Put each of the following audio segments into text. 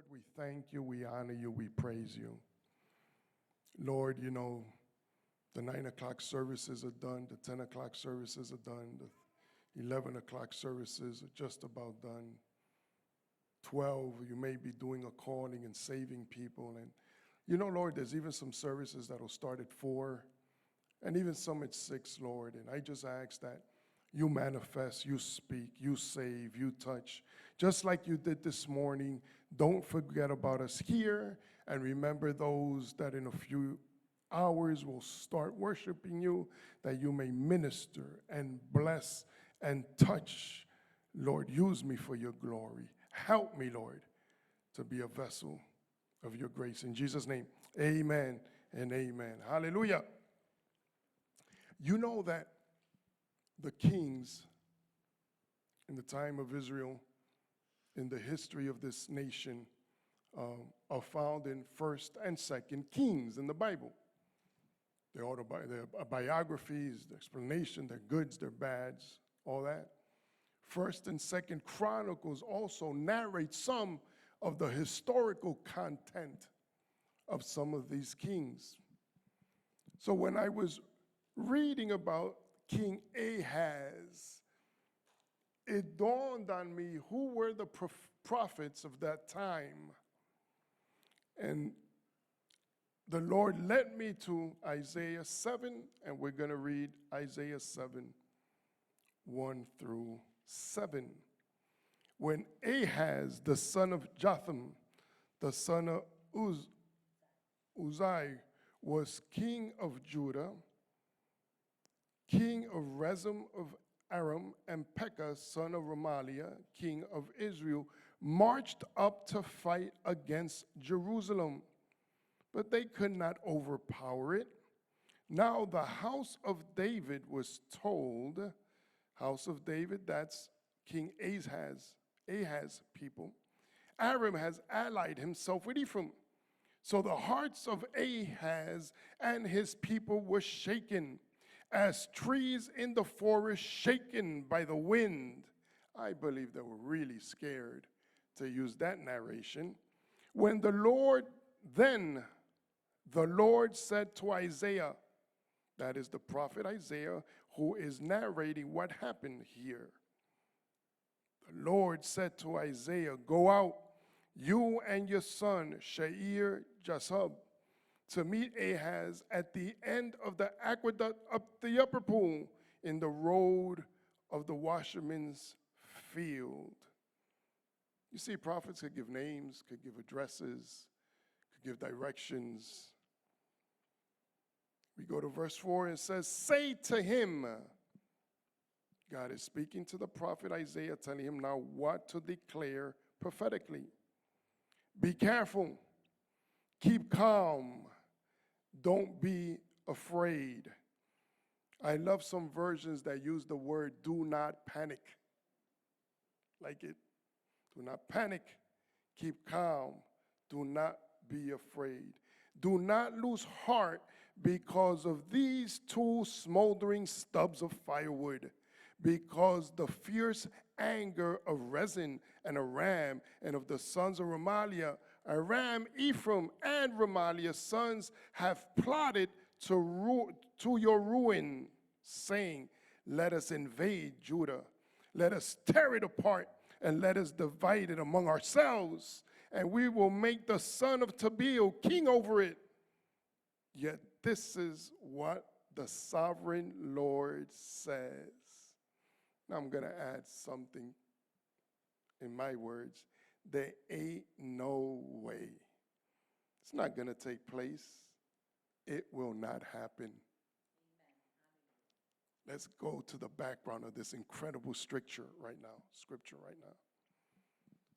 Lord, we thank you, we honor you, we praise you. Lord, you know, the 9 o'clock services are done, the 10 o'clock services are done, the 11 o'clock services are just about done. 12, you may be doing a calling and saving people. And you know, Lord, there's even some services that'll start at 4 and even some at 6, Lord. And I just ask that you manifest, you speak, you save, you touch. Just like you did this morning, don't forget about us here, and remember those that in a few hours will start worshiping you, that you may minister and bless and touch. Lord, use me for your glory. Help me, Lord, to be a vessel of your grace. In Jesus' name, amen and amen. Hallelujah. You know that the kings in the time of Israel, in the history of this nation, are found in 1st and 2nd Kings in the Bible. Their biographies, the explanation, their goods, their bads, all that. 1st and 2nd Chronicles also narrate some of the historical content of some of these kings. So when I was reading about King Ahaz, it dawned on me who were the prophets of that time. And the Lord led me to Isaiah 7, and we're going to read Isaiah 7, 1 through 7. When Ahaz, the son of Jotham, the son of Uzziah, was king of Judah, king of Rezim of Aram, and Pekah, son of Remaliah, king of Israel, marched up to fight against Jerusalem, but they could not overpower it. Now the house of David was told, house of David, that's King Ahaz people. Aram has allied himself with Ephraim. So the hearts of Ahaz and his people were shaken, as trees in the forest shaken by the wind. I believe they were really scared, to use that narration. Then the Lord said to Isaiah, that is the prophet Isaiah, who is narrating what happened here. The Lord said to Isaiah, go out, you and your son, Shear Jashub, to meet Ahaz at the end of the aqueduct up the upper pool in the road of the washerman's field. You see, prophets could give names, could give addresses, could give directions. We go to verse 4 and it says, say to him, God is speaking to the prophet Isaiah, telling him now what to declare prophetically. Be careful, keep calm, don't be afraid. I love some versions that use the word do not panic. Like it. Do not panic. Keep calm. Do not be afraid. Do not lose heart because of these 2 smoldering stubs of firewood, because the fierce anger of Rezin and Aram and of the sons of Remaliah, Aram, Ephraim, and Remaliah's sons have plotted to your ruin, saying, let us invade Judah. Let us tear it apart and let us divide it among ourselves, and we will make the son of Tabeel king over it. Yet this is what the sovereign Lord says. Now I'm going to add something in my words. There ain't no way. It's not going to take place. It will not happen. Let's go to the background of this incredible scripture right now.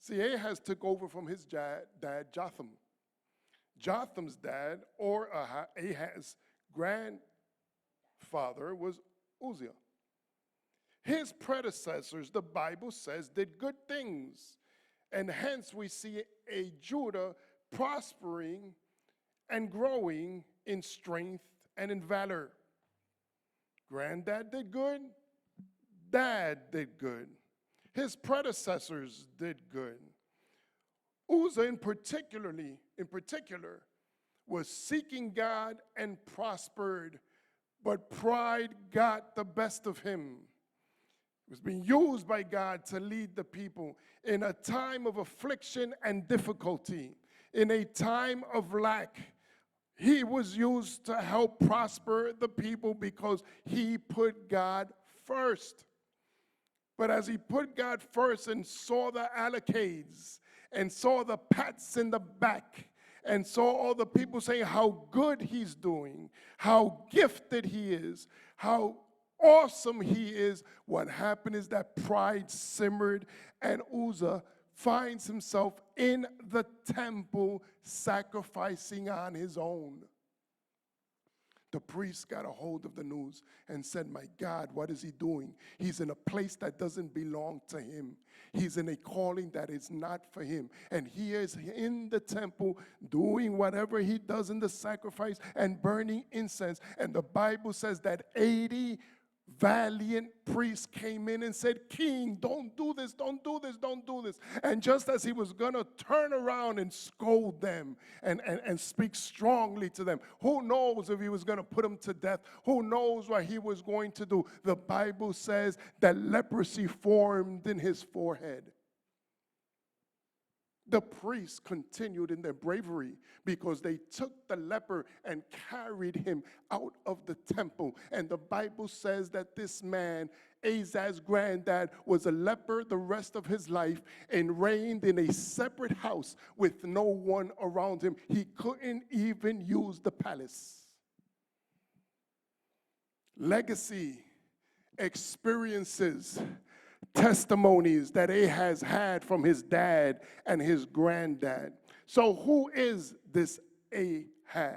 See, Ahaz took over from his dad, Jotham. Jotham's dad, or Ahaz's grandfather, was Uzziah. His predecessors, the Bible says, did good things. And hence we see a Judah prospering and growing in strength and in valor. Granddad did good. Dad did good. His predecessors did good. Uzzah in particular, was seeking God and prospered, but pride got the best of him. He was being used by God to lead the people in a time of affliction and difficulty, in a time of lack. He was used to help prosper the people because he put God first. But as he put God first and saw the accolades and saw the pats in the back and saw all the people saying how good he's doing, how gifted he is, how awesome he is, what happened is that pride simmered and Uzzah finds himself in the temple sacrificing on his own. The priest got a hold of the news and said, my God, what is he doing? He's in a place that doesn't belong to him. He's in a calling that is not for him. And he is in the temple doing whatever he does in the sacrifice and burning incense. And the Bible says that 80 valiant priests came in and said, King, don't do this, don't do this, don't do this. And just as he was going to turn around and scold them and speak strongly to them, who knows if he was going to put them to death? Who knows what he was going to do? The Bible says that leprosy formed in his forehead. The priests continued in their bravery because they took the leper and carried him out of the temple. And the Bible says that this man, Ahaz's granddad, was a leper the rest of his life and reigned in a separate house with no one around him. He couldn't even use the palace. Legacy, experiences, testimonies that Ahaz had from his dad and his granddad. So who is this Ahaz?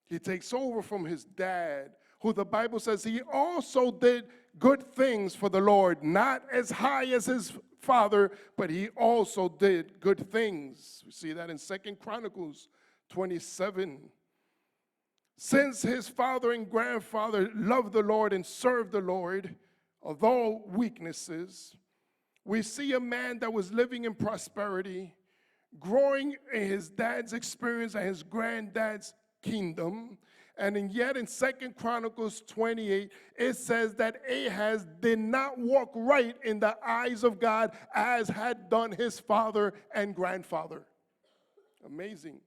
He takes over from his dad, who the Bible says he also did good things for the Lord, not as high as his father, but he also did good things. We see that in 2 Chronicles 27. Since his father and grandfather loved the Lord and served the Lord, although weaknesses, we see a man that was living in prosperity, growing in his dad's experience and his granddad's kingdom. And yet in 2 Chronicles 28, it says that Ahaz did not walk right in the eyes of God as had done his father and grandfather. Amazing.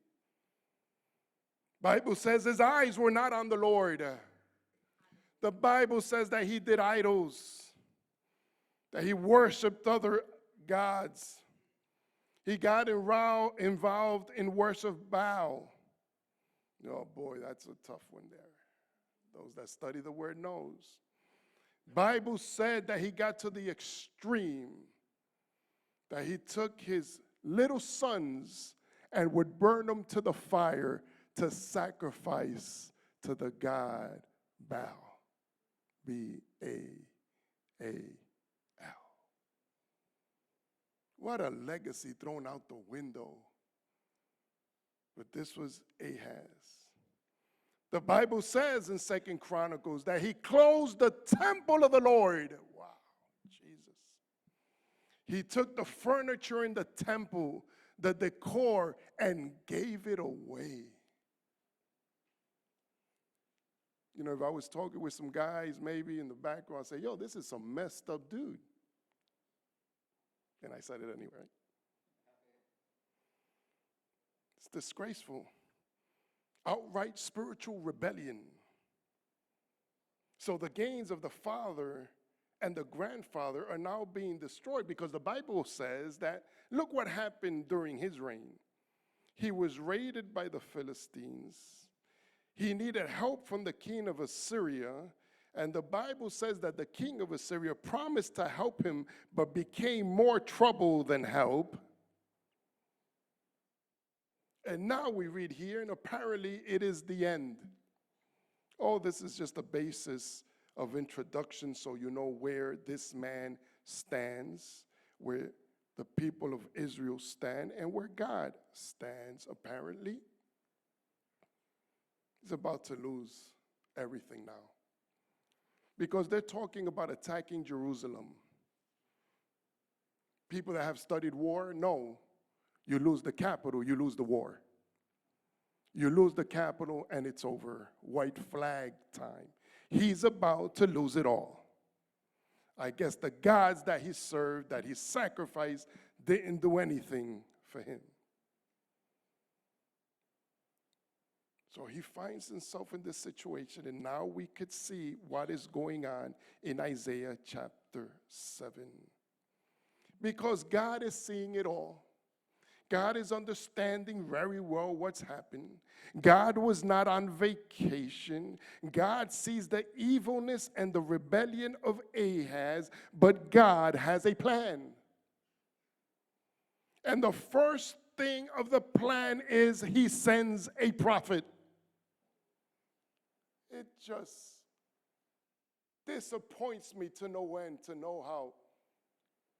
Bible says his eyes were not on the Lord. The Bible says that he did idols, that he worshiped other gods. He got involved in worship Baal. Oh boy, that's a tough one there. Those that study the word knows. Bible said that he got to the extreme, that he took his little sons and would burn them to the fire to sacrifice to the god Baal. B-A-A-L. What a legacy thrown out the window. But this was Ahaz. The Bible says in 2 Chronicles that he closed the temple of the Lord. Wow, Jesus. He took the furniture in the temple, the decor, and gave it away. You know, if I was talking with some guys maybe in the background, I'd say, yo, this is some messed up dude. And I said it anyway. It's disgraceful. Outright spiritual rebellion. So the gains of the father and the grandfather are now being destroyed because the Bible says that, look what happened during his reign. He was raided by the Philistines. He needed help from the king of Assyria, and the Bible says that the king of Assyria promised to help him, but became more trouble than help. And now we read here, and apparently it is the end. Oh, this is just a basis of introduction so you know where this man stands, where the people of Israel stand, and where God stands, apparently. He's about to lose everything now. Because they're talking about attacking Jerusalem. People that have studied war know you lose the capital, you lose the war. You lose the capital and it's over. White flag time. He's about to lose it all. I guess the gods that he served, that he sacrificed, didn't do anything for him. So he finds himself in this situation, and now we could see what is going on in Isaiah chapter 7. Because God is seeing it all. God is understanding very well what's happened. God was not on vacation. God sees the evilness and the rebellion of Ahaz, but God has a plan. And the first thing of the plan is he sends a prophet. It just disappoints me to no end to know how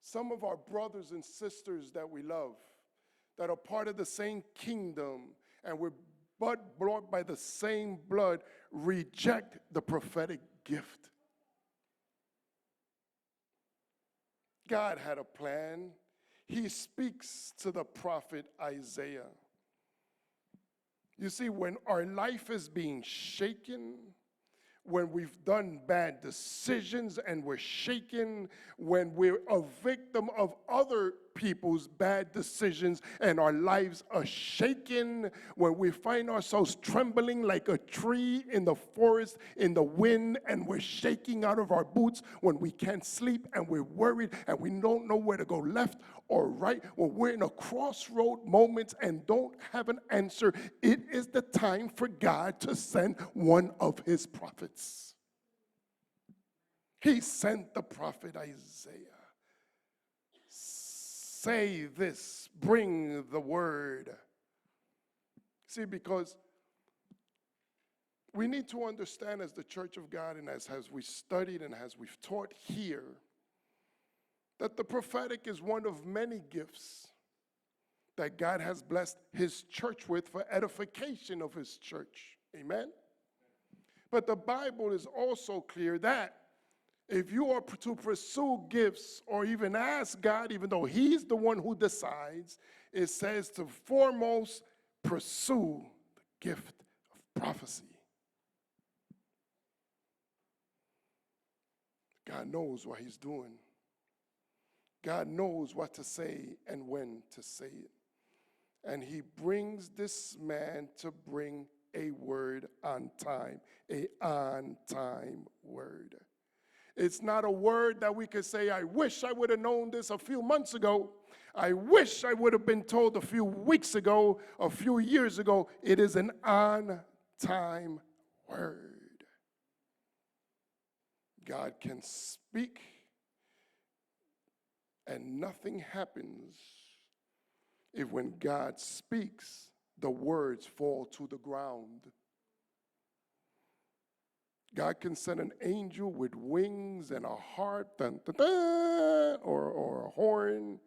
some of our brothers and sisters that we love, that are part of the same kingdom, and we're bought by the same blood, reject the prophetic gift. God had a plan. He speaks to the prophet Isaiah. You see, when our life is being shaken, when we've done bad decisions and we're shaken, when we're a victim of other people's bad decisions and our lives are shaken, when we find ourselves trembling like a tree in the forest in the wind and we're shaking out of our boots, when we can't sleep and we're worried and we don't know where to go left or right, when we're in a crossroad moment and don't have an answer, it is the time for God to send one of his prophets. He sent the prophet Isaiah. Say this, bring the word. See, because we need to understand as the church of God and as we studied and as we've taught here, that the prophetic is one of many gifts that God has blessed his church with for edification of his church. Amen? But the Bible is also clear that if you are to pursue gifts or even ask God, even though he's the one who decides, it says to foremost pursue the gift of prophecy. God knows what he's doing. God knows what to say and when to say it. And he brings this man to bring a word on time, a on-time word. It's not a word that we could say, I wish I would have known this a few months ago. I wish I would have been told a few weeks ago, a few years ago. It is an on-time word. God can speak and nothing happens if when God speaks, the words fall to the ground. God can send an angel with wings and a harp, dun, dun, dun, or a horn,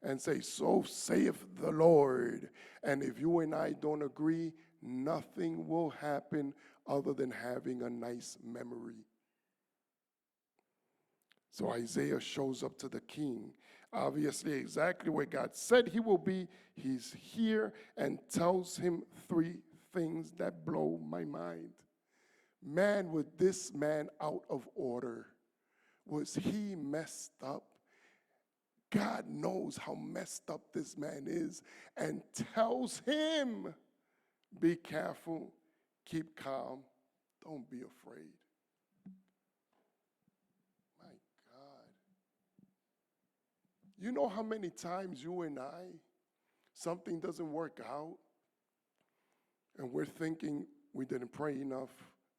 and say, so saith the Lord. And if you and I don't agree, nothing will happen other than having a nice memory. So Isaiah shows up to the king, obviously exactly where God said he will be. He's here and tells him three things that blow my mind. Man, was this man out of order? Was he messed up? God knows how messed up this man is and tells him, be careful, keep calm, don't be afraid. My God. You know how many times you and I, something doesn't work out, and we're thinking we didn't pray enough,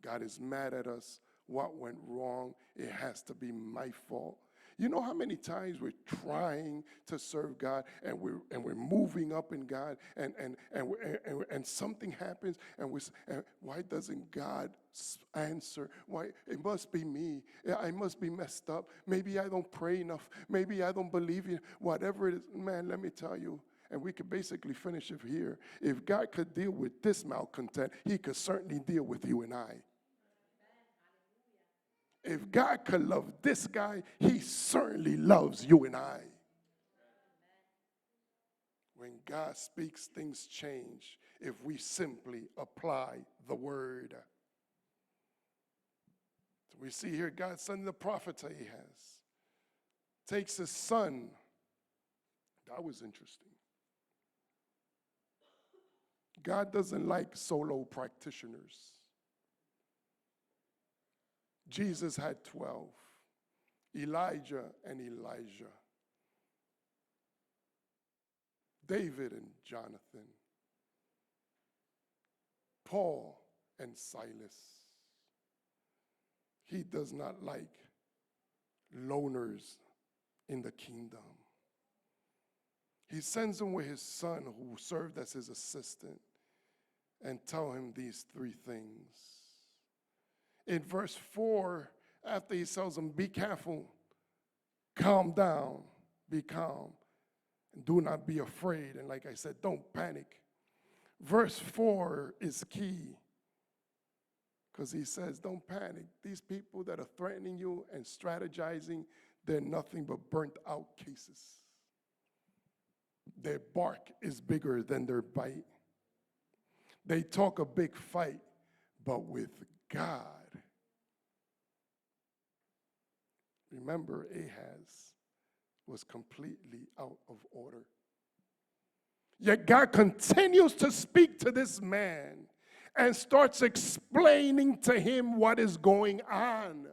God is mad at us, what went wrong, it has to be my fault. You know how many times we're trying to serve God and we're moving up in God and something happens and why doesn't God answer? Why it must be me. I must be messed up. Maybe I don't pray enough. Maybe I don't believe you. Whatever it is, man, let me tell you. And we could basically finish it here. If God could deal with this malcontent, he could certainly deal with you and I. If God could love this guy, he certainly loves you and I. When God speaks, things change if we simply apply the word. So we see here God sending the prophet to Ahaz. Takes his son. That was interesting. God doesn't like solo practitioners. Jesus had 12. Elijah and Elijah. David and Jonathan. Paul and Silas. He does not like loners in the kingdom. He sends him with his son who served as his assistant and tell him these three things. In verse 4, after he tells him, be careful, calm down, be calm, and do not be afraid. And like I said, don't panic. Verse 4 is key because he says, don't panic. These people that are threatening you and strategizing, they're nothing but burnt out cases. Their bark is bigger than their bite. They talk a big fight, but with God. Remember, Ahaz was completely out of order. Yet God continues to speak to this man and starts explaining to him what is going on.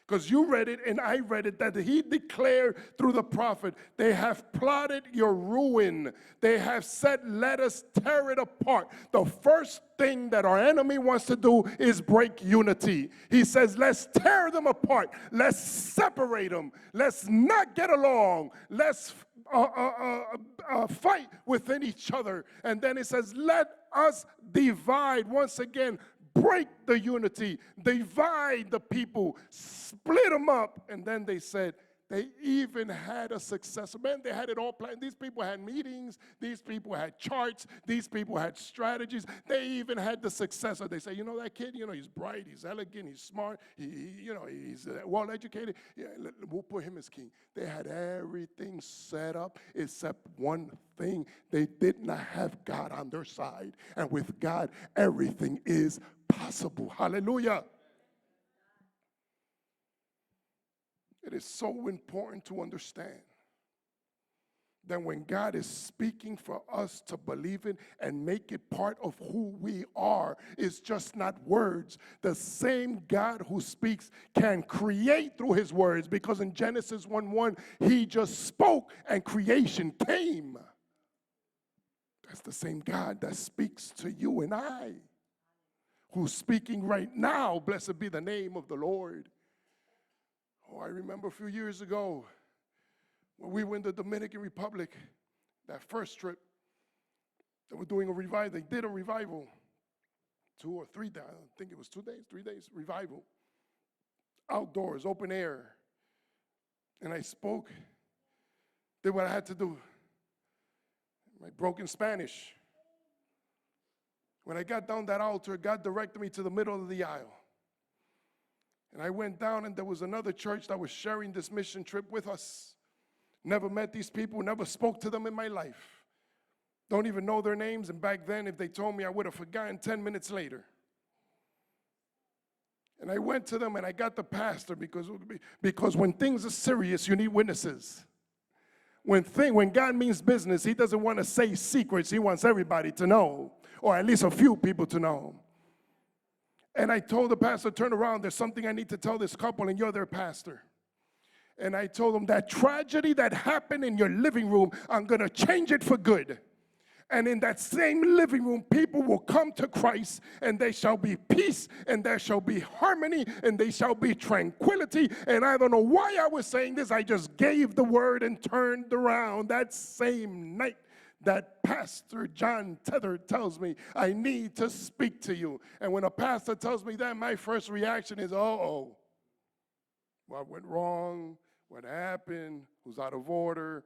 Because you read it and I read it, that he declared through the prophet, they have plotted your ruin. They have said, let us tear it apart. The first thing that our enemy wants to do is break unity. He says, let's tear them apart. Let's separate them. Let's not get along. Let's fight within each other. And then it says, let us divide. Once again, break the unity, divide the people, split them up. And then they said, they even had a successor. Man, they had it all planned. These people had meetings. These people had charts. These people had strategies. They even had the successor. They say, you know that kid, he's bright, he's elegant, he's smart, he's well-educated. Yeah, we'll put him as king. They had everything set up except one thing. They did not have God on their side. And with God, everything is possible. Hallelujah. It is so important to understand that when God is speaking for us to believe it and make it part of who we are, it's just not words. The same God who speaks can create through his words, because in Genesis 1:1, he just spoke and creation came. That's the same God that speaks to you and I, who's speaking right now. Blessed be the name of the Lord. Oh, I remember a few years ago when we were in the Dominican Republic, that first trip, they were doing a revival. They did a revival, 2 or 3 days. I think it was 2 days, 3 days, revival. Outdoors, open air. And I spoke, did what I had to do. My broken Spanish. When I got down that altar, God directed me to the middle of the aisle. And I went down, and there was another church that was sharing this mission trip with us. Never met these people, never spoke to them in my life. Don't even know their names, and back then, if they told me, I would have forgotten 10 minutes later. And I went to them, and I got the pastor, because when things are serious, you need witnesses. When God means business, he doesn't want to say secrets. He wants everybody to know, or at least a few people to know. And I told the pastor, turn around, there's something I need to tell this couple, and you're their pastor. And I told them, that tragedy that happened in your living room, I'm going to change it for good. And in that same living room, people will come to Christ, and there shall be peace, and there shall be harmony, and there shall be tranquility. And I don't know why I was saying this. I just gave the word and turned around. That same night, that Pastor John Tether tells me, I need to speak to you. And when a pastor tells me that, my first reaction is, uh-oh. What went wrong? What happened? Who's out of order?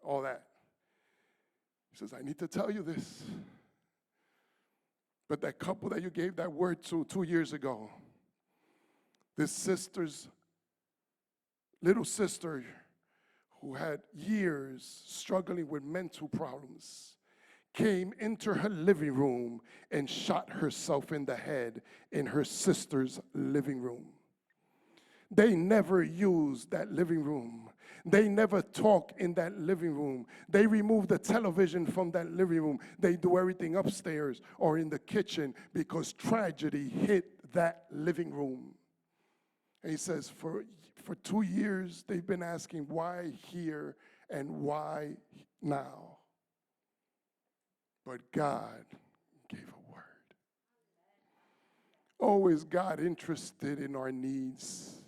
All that. He says, I need to tell you this. But that couple that you gave that word to 2 years ago, this sister's, little sister, who had years struggling with mental problems, came into her living room and shot herself in the head in her sister's living room. They never used that living room. They never talk in that living room. They remove the television from that living room. They do everything upstairs or in the kitchen because tragedy hit that living room. And he says, for 2 years, they've been asking why here and why now. But God gave a word. Oh, is God interested in our needs,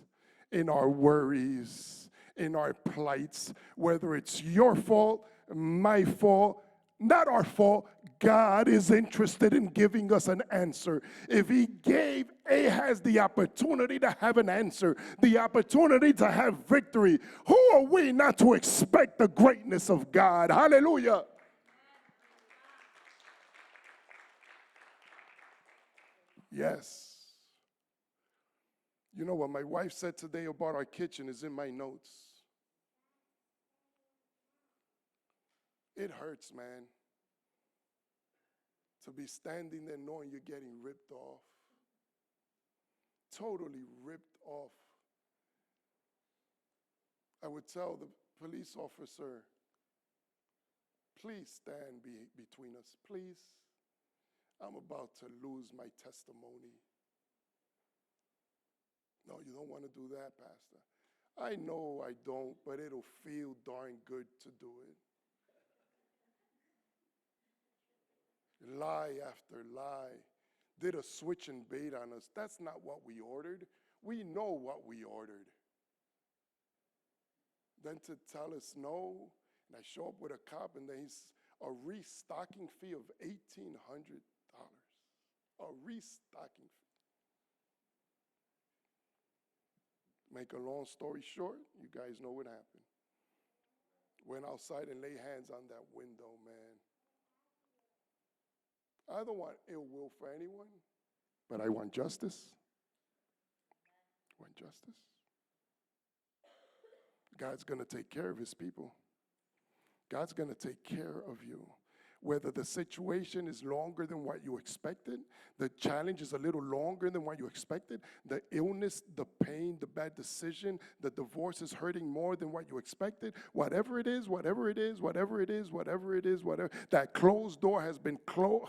in our worries, in our plights, whether it's your fault, my fault, not our fault. God is interested in giving us an answer. If he gave Ahaz the opportunity to have an answer, the opportunity to have victory, who are we not to expect the greatness of God? Hallelujah. Yes. You know what my wife said today about our kitchen is in my notes. It hurts, man, to be standing there knowing you're getting ripped off. Totally ripped off. I would tell the police officer, please stand between us, please. I'm about to lose my testimony. No, you don't want to do that, Pastor. I know I don't, but it'll feel darn good to do it. Lie after lie. Did a switch and bait on us. That's not what we ordered. We know what we ordered. Then to tell us no, and I show up with a cop, and then he's a restocking fee of $1,800. A restocking fee. Make a long story short, you guys know what happened. Went outside and laid hands on that window, man. I don't want ill will for anyone, but I want justice. I want justice. God's going to take care of his people. God's going to take care of you. Whether the situation is longer than what you expected, the challenge is a little longer than what you expected, the illness, the pain, the bad decision, the divorce is hurting more than what you expected, whatever it is, that closed door has been closed,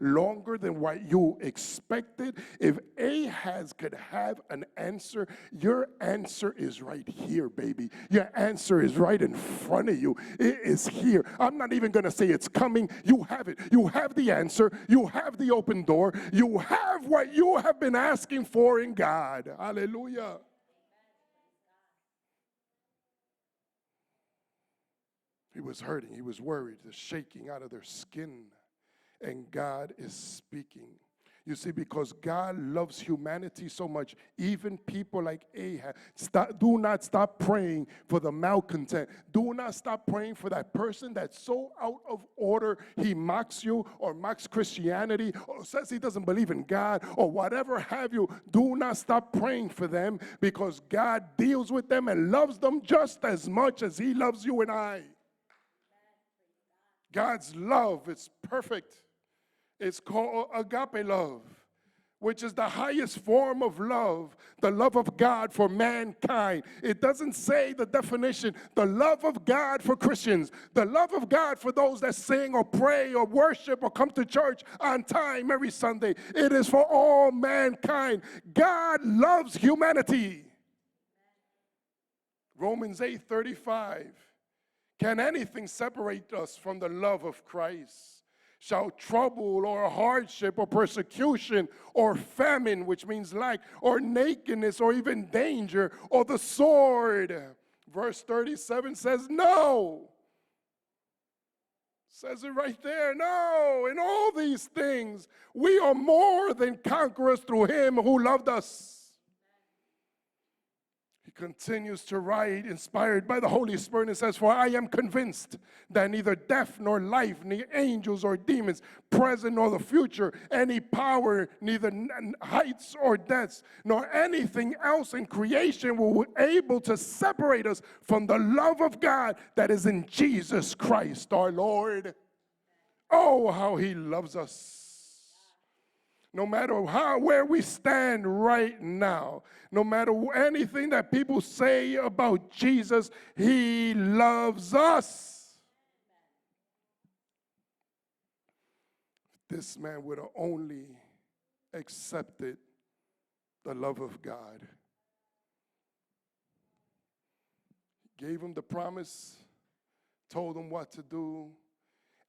longer than what you expected. If Ahaz could have an answer, your answer is right here, baby. Your answer is right in front of you. It is here. I'm not even going to say it's coming. You have it. You have the answer. You have the open door. You have what you have been asking for in God. Hallelujah. He was hurting. He was worried. The shaking out of their skin. And God is speaking. You see, because God loves humanity so much, even people like Ahaz, do not stop praying for the malcontent. Do not stop praying for that person that's so out of order, he mocks you or mocks Christianity or says he doesn't believe in God or whatever have you. Do not stop praying for them because God deals with them and loves them just as much as he loves you and I. God's love is perfect. It's called agape love, which is the highest form of love, the love of God for mankind. It doesn't say the definition, the love of God for Christians, the love of God for those that sing or pray or worship or come to church on time every Sunday. It is for all mankind. God loves humanity. Romans 8:35. Can anything separate us from the love of Christ? Shall trouble or hardship or persecution or famine, which means lack, or nakedness or even danger or the sword? Verse 37 says no. Says it right there. No, in all these things, we are more than conquerors through him who loved us. He continues to write, inspired by the Holy Spirit, and says, "For I am convinced that neither death nor life, neither angels or demons, present nor the future, any power, neither heights or depths, nor anything else in creation will be able to separate us from the love of God that is in Jesus Christ our Lord." Oh, how He loves us. No matter where we stand right now, no matter anything that people say about Jesus, He loves us. This man would have only accepted the love of God. Gave him the promise, told him what to do,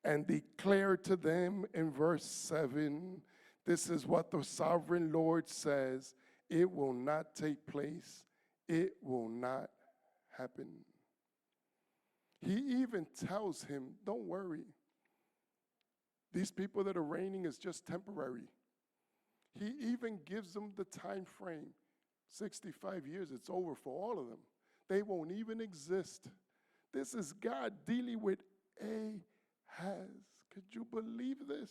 and declared to them in verse 7, this is what the sovereign Lord says, it will not take place, it will not happen. He even tells him, don't worry. These people that are reigning is just temporary. He even gives them the time frame. 65 years, it's over for all of them. They won't even exist. This is God dealing with Ahaz. Could you believe this?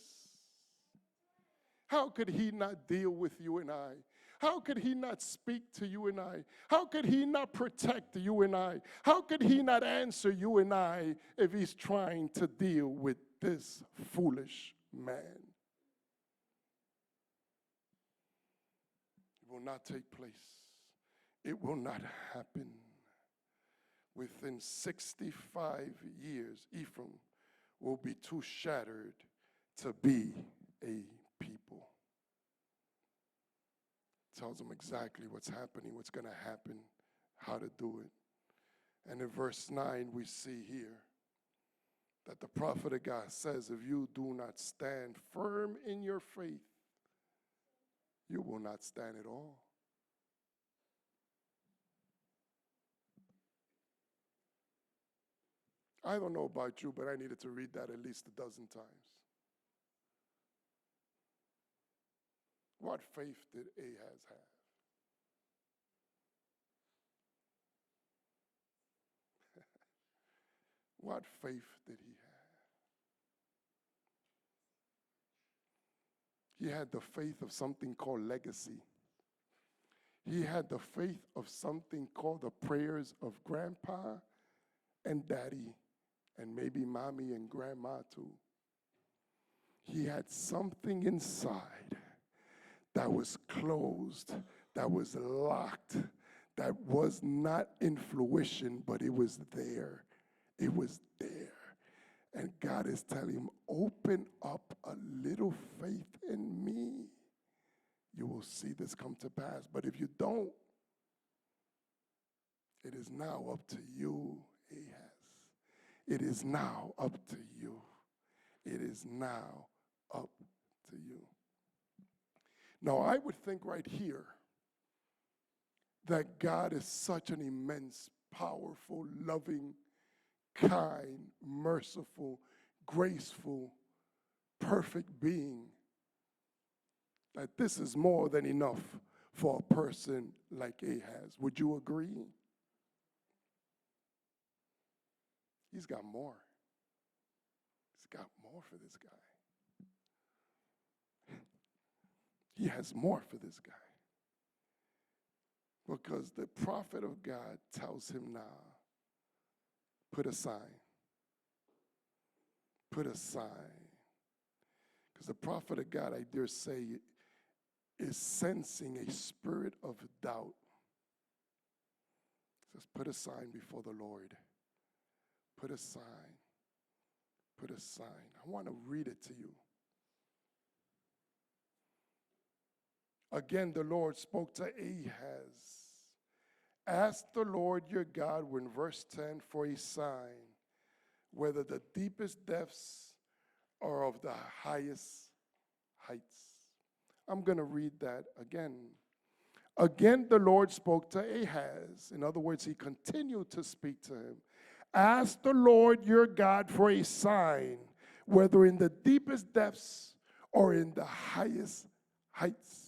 How could He not deal with you and I? How could He not speak to you and I? How could He not protect you and I? How could He not answer you and I if He's trying to deal with this foolish man? It will not take place. It will not happen. Within 65 years, Ephraim will be too shattered to be a people. Tells them exactly what's happening, what's going to happen, how to do it. And in verse 9, we see here that the prophet of God says, if you do not stand firm in your faith, you will not stand at all. I don't know about you, but I needed to read that at least a dozen times. What faith did Ahaz have? What faith did he have? He had the faith of something called legacy. He had the faith of something called the prayers of grandpa and daddy, and maybe mommy and grandma too. He had something inside that was closed, that was locked, that was not in fruition, but it was there. It was there. And God is telling him, open up a little faith in me. You will see this come to pass. But if you don't, it is now up to you, Ahaz. It is now up to you. It is now up to you. Now, I would think right here that God is such an immense, powerful, loving, kind, merciful, graceful, perfect being, that this is more than enough for a person like Ahaz. Would you agree? He's got more. He's got more for this guy. He has more for this guy. Because the prophet of God tells him now, put a sign. Put a sign. Because the prophet of God, I dare say, is sensing a spirit of doubt. He says, put a sign before the Lord. Put a sign. Put a sign. I want to read it to you. Again, the Lord spoke to Ahaz. Ask the Lord your God, in verse 10, for a sign, whether the deepest depths or of the highest heights. I'm going to read that again. Again, the Lord spoke to Ahaz. In other words, he continued to speak to him. Ask the Lord your God for a sign, whether in the deepest depths or in the highest heights.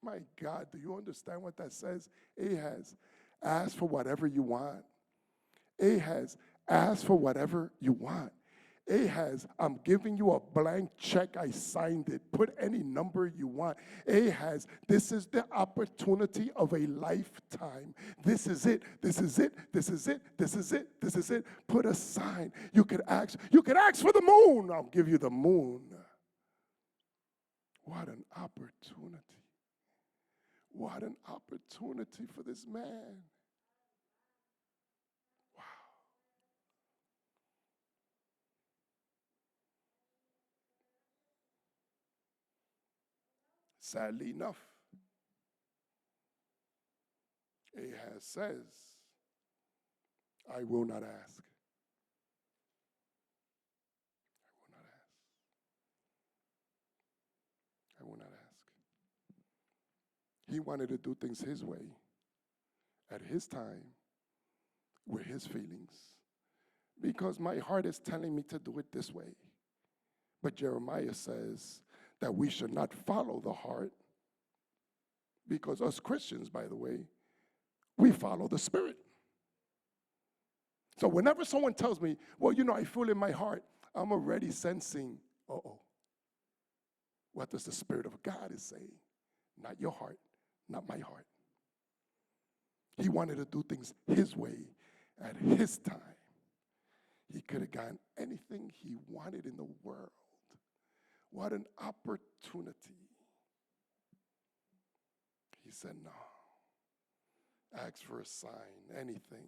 My God, do you understand what that says? Ahaz, ask for whatever you want. Ahaz, ask for whatever you want. Ahaz, I'm giving you a blank check. I signed it. Put any number you want. Ahaz, this is the opportunity of a lifetime. This is it. This is it. This is it. This is it. This is it. Put a sign. You could ask for the moon. I'll give you the moon. What an opportunity. What an opportunity for this man. Wow. Sadly enough, Ahaz says, I will not ask. I will not ask. I will not ask. He wanted to do things his way, at his time, with his feelings. Because my heart is telling me to do it this way. But Jeremiah says that we should not follow the heart. Because us Christians, by the way, we follow the Spirit. So whenever someone tells me, well, I feel in my heart, I'm already sensing, what does the Spirit of God is saying? Not your heart, not my heart. He wanted to do things his way, at his time. He could have gotten anything he wanted in the world. What an opportunity. He said, no. Ask for a sign, anything,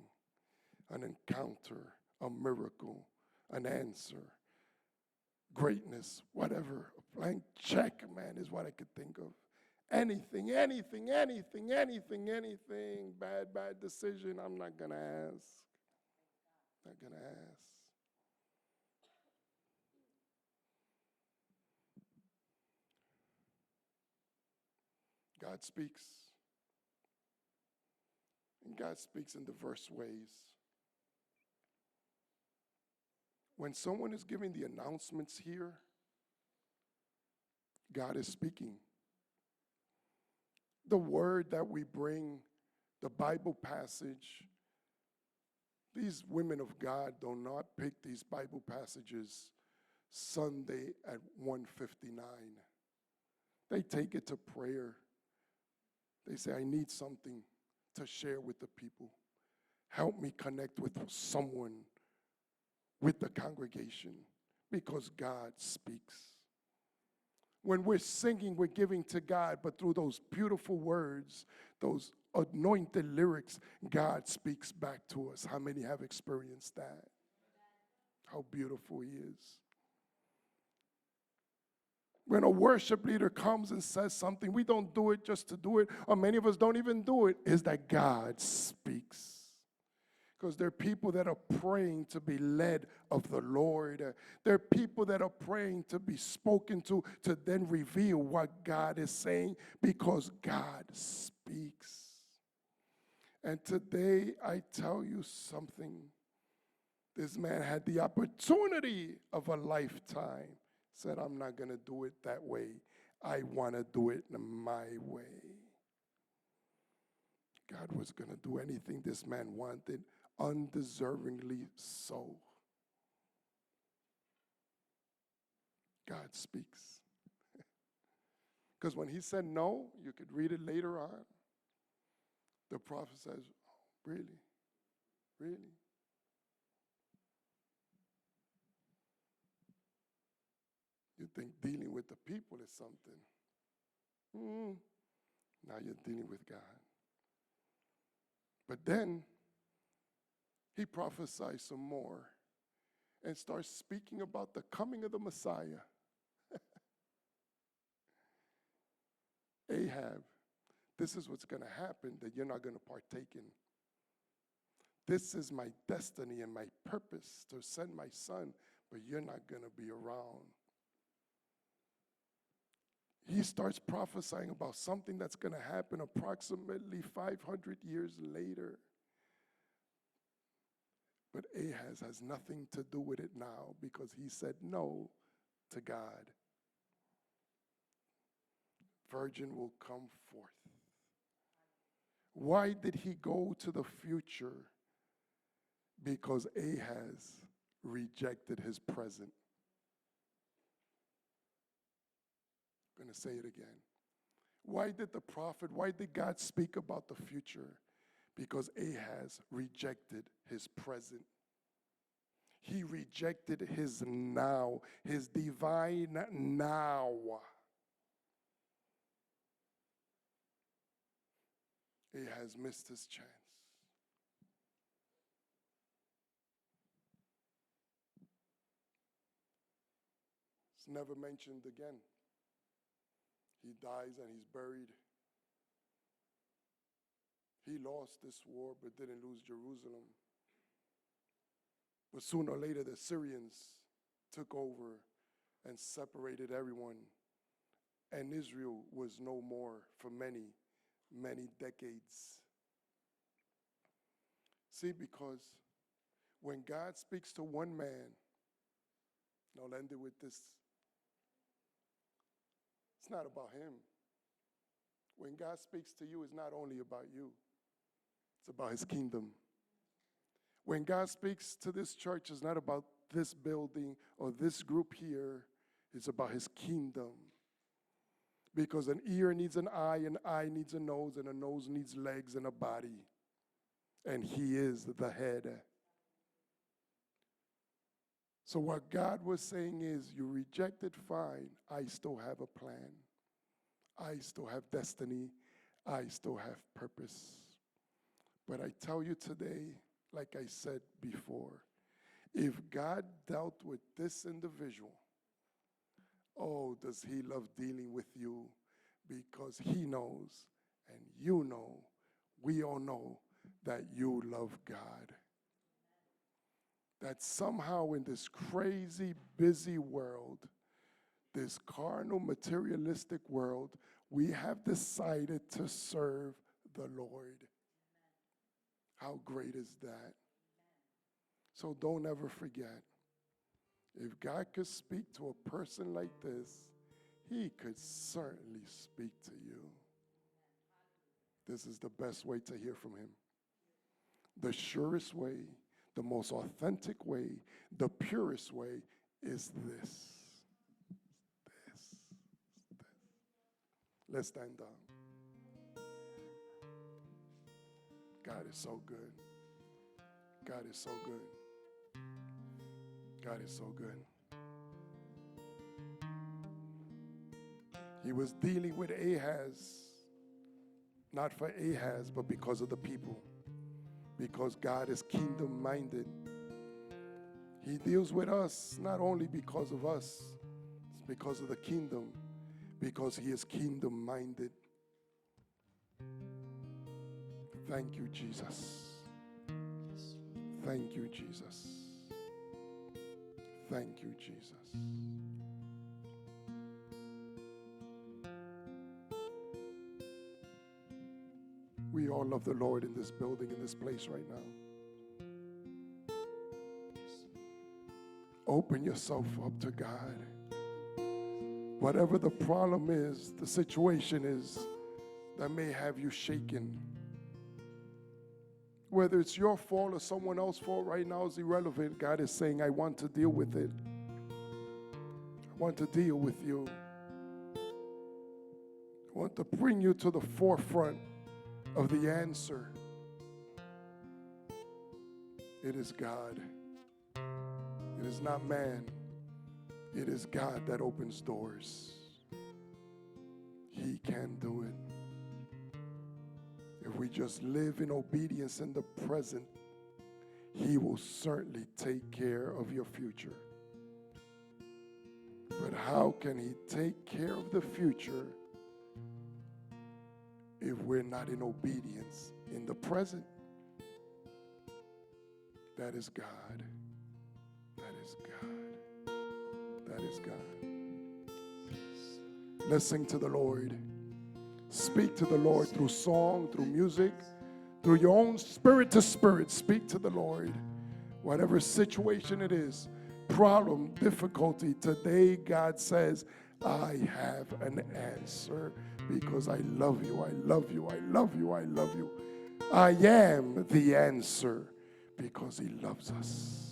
an encounter, a miracle, an answer, greatness, whatever. A blank check, man, is what I could think of. Anything. Bad decision, I'm not going to ask. Not going to ask. God speaks. And God speaks in diverse ways. When someone is giving the announcements here, God is speaking. The word that we bring, the Bible passage, these women of God do not pick these Bible passages Sunday at 1:59. They take it to prayer. They say, I need something to share with the people. Help me connect with someone, with the congregation, because God speaks. When we're singing, we're giving to God, but through those beautiful words, those anointed lyrics, God speaks back to us. How many have experienced that? How beautiful He is. When a worship leader comes and says something, we don't do it just to do it, or many of us don't even do it, is that God speaks. Because there are people that are praying to be led of the Lord. There are people that are praying to be spoken to then reveal what God is saying, because God speaks. And today, I tell you something. This man had the opportunity of a lifetime. Said, I'm not going to do it that way. I want to do it my way. God was going to do anything this man wanted, undeservingly so. God speaks. Because when he said no, you could read it later on. The prophet says, oh, really? Really? You think dealing with the people is something. Now you're dealing with God. But then he prophesies some more and starts speaking about the coming of the Messiah. Ahab, this is what's going to happen that you're not going to partake in. This is my destiny and my purpose to send my son, but you're not going to be around. He starts prophesying about something that's going to happen approximately 500 years later. But Ahaz has nothing to do with it now because he said no to God. Virgin will come forth. Why did he go to the future? Because Ahaz rejected his present. I'm going to say it again. Why did God speak about the future? Because Ahaz rejected his present. He rejected his now, his divine now. Ahaz missed his chance. It's never mentioned again. He dies and he's buried. He lost this war but didn't lose Jerusalem. But sooner or later, the Syrians took over and separated everyone. And Israel was no more for many, many decades. See, because when God speaks to one man, and I'll end it with this. It's not about him. When God speaks to you, it's not only about you. It's about his kingdom. When God speaks to this church, it's not about this building or this group here. It's about his kingdom. Because an ear needs an eye needs a nose needs legs and a body. And he is the head. So what God was saying is, you rejected, fine. I still have a plan. I still have destiny. I still have purpose. But I tell you today, like I said before, if God dealt with this individual, oh, does he love dealing with you? Because he knows, and you know, we all know that you love God. That somehow in this crazy, busy world, this carnal, materialistic world, we have decided to serve the Lord. How great is that? So don't ever forget, if God could speak to a person like this, he could certainly speak to you. This is the best way to hear from him. The surest way, the most authentic way, the purest way is this. Let's stand up. God is so good. God is so good. God is so good. He was dealing with Ahaz, not for Ahaz, but because of the people. Because God is kingdom-minded. He deals with us not only because of us, it's because of the kingdom, because he is kingdom-minded. Thank you, Jesus. Thank you, Jesus. Thank you, Jesus. We all love the Lord in this building, in this place right now. Open yourself up to God. Whatever the problem is, the situation is that may have you shaken. Whether it's your fault or someone else's fault right now is irrelevant. God is saying, I want to deal with it. I want to deal with you. I want to bring you to the forefront of the answer. It is God. It is not man. It is God that opens doors. He can do it. If we just live in obedience in the present, he will certainly take care of your future. But how can he take care of the future if we're not in obedience in the present? That is God. That is God. That is God. Let's sing to the Lord. Speak to the Lord through song, through music, through your own spirit to spirit. Speak to the Lord. Whatever situation it is, problem, difficulty, today God says, I have an answer because I love you, I love you, I love you, I love you. I am the answer because he loves us.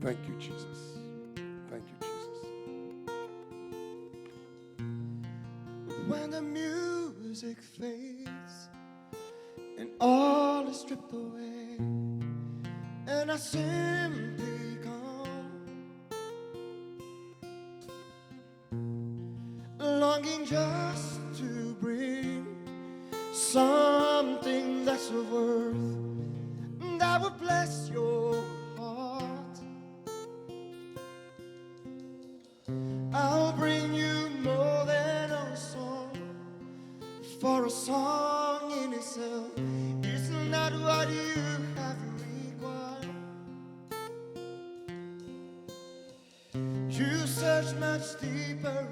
Thank you, Jesus. Thank you, Jesus. When the music fades and all is stripped away, and I simply come, longing just to bring something that's of worth that would bless your heart. I'll bring you more than a song, for a song in itself is not what you have required. You search much deeper